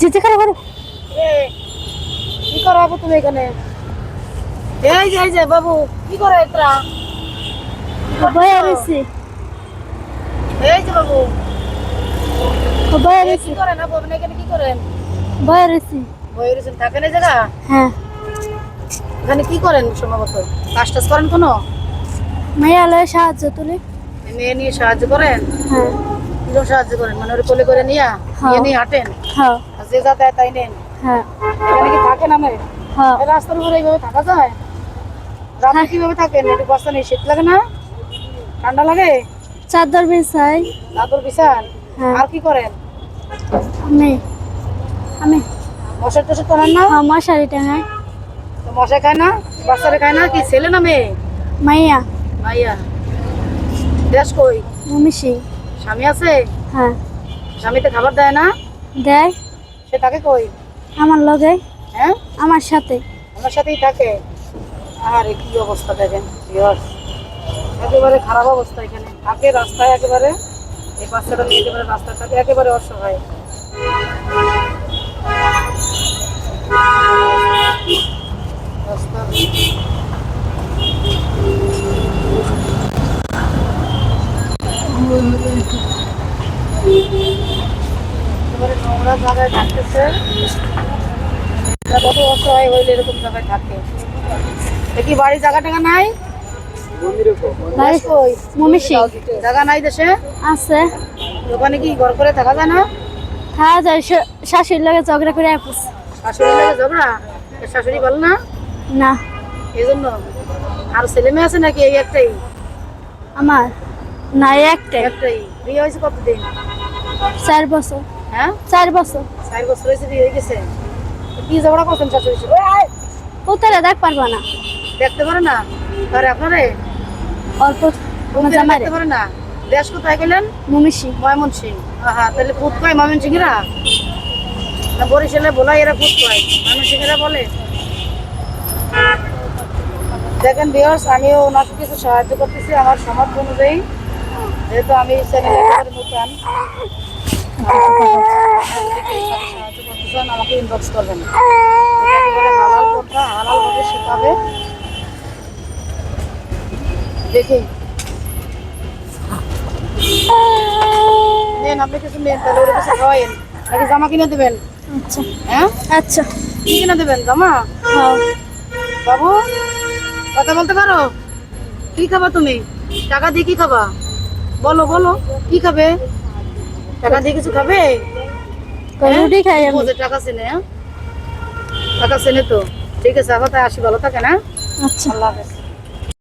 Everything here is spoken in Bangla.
যেতে করো করো। কি করো বাবু তুমি এখানে? এই যে বাবু কি করো এটা? ভয় হয়েছে, এই যে বাবু ভয় কি হয়েছে, করেন আপু? আপনি এখানে কি করেন? ভয় হয়েছে। বই রয়েছেন, থাকেন এই জায়গা? হ্যাঁ, এখানে কি করেন সম্ভবত? কাজ টাজ করেন কোনো? মাইয়া লয়ে সাহায্য তুলে। মেয়ে নিয়ে সাহায্য করেন? হ্যাঁ কিরকম সাহায্য করেন? মানে ওর কোলে করে নিয়ে হ্যাঁ। নিয়ে হাঁটেন? হ্যাঁ আর যে যা দেয় তাই নেন? হ্যাঁ এখানে কি থাকেন? আমি হ্যাঁ। এই রাস্তার উপরে এইভাবে থাকা যায়? রাতে কিভাবে থাকেন? একটু বস্তা নেই, শীত লাগে না? ঠান্ডা লাগে? চাদর বিছাই। চাদর বিছান? হ্যাঁ। আর কি করেন? আমি আমি মশার টশার টানেন না? হ্যাঁ, মশারি টাঙাই। তো মশা খায় না? বাচ্চারা খায় না? কি ছেলে না মেয়ে? মাইয়া ভাইয়া দেশ কই? মমিষি। স্বামী আছে? হ্যাঁ, স্বামীতে খাবার দেয় না? দেয়। সে থাকে কই? আমার লগে, হ্যাঁ, আমার সাথে। আমার সাথেই থাকে। আরে কি অবস্থা দেখেন ভিউয়ার্স, একেবারে খারাপ অবস্থা। এখানে থাকে রাস্তায় একেবারে, এই বাচ্চাটা নিয়ে একেবারে রাস্তার সাথে একেবারে অসহায়। একেবারে নোংরা জায়গায় থাকতেছে। এরা কত অসহায় হইলে এরকম জায়গায় থাকে। দেখি বাড়ির জায়গা টাকা নাই? বাড়ি কই? মমিষি জায়গা নাই দেশে? আছে। দোকানে কি ঘর করে থাকা যায় না? খাওয়া যায়, শাশুড়ির লগে ঝগড়া করে আপুস। শাশুড়ি লাগে ঝগড়া? এর শাশুড়ি ভালো না না, এই জন্য? আর ছেলে মেয়ে আছে নাকি? এই একটাই? আমার না, একটাই। একটাই। বিয়ে হয়েছে কতদিন? 4 বছর। হ্যাঁ, 4 বছর। 4 বছর হয়েছে বিয়ে হয়ে গেছে। তো কি ঝগড়া করছেন শাশুড়ি সাথে? পুতলে দেখ পারবো না। দেখতে পারে না? আরে আপনারে অল্প পুতলে জামাই দেখতে পারে না? দেশ কোথায় গেলেন? মমিষি। ময়মনসিং। হ্যাঁ, তাহলে পুত কয় ময়মনসিংহরা না বরিশালে বলাই এরা পুত কয়? ময়মনসিংহরা বলে। দেখেন ভিউয়ার্স, আমিও ওনাকে কিছু সাহায্য করতেছি আমার সামর্থ্য অনুযায়ী, যেহেতু আমি চ্যানেলে একেবারে নতুন। সাহায্য করতে চান আমাকে ইনবক্স করবেন। একেবারে হালাল কথা, হালাল ভাবে শেখাবে। দেখি নেন, আপনি কিছু নেন, তাহলে ওরা কিছু খাওয়াইন নাকি জামা কিনে দেবেন? আচ্ছা হ্যাঁ, আচ্ছা। কি কিনে দেবেন? জামা? হ্যাঁ। বাবু কথা বলতে পারো? কি খাবা তুমি? টাকা দিয়ে কি খাবা? বলো বলো, কি খাবে? টাকা দিয়ে কিছু খাবে? রুটি খাই আমি। বোঝে টাকা চেনে? হ্যাঁ, টাকা চেনে তো। ঠিক আছে, আবার তাই আসি, ভালো থাকে না? আচ্ছা। আল্লাহ হাফেজ।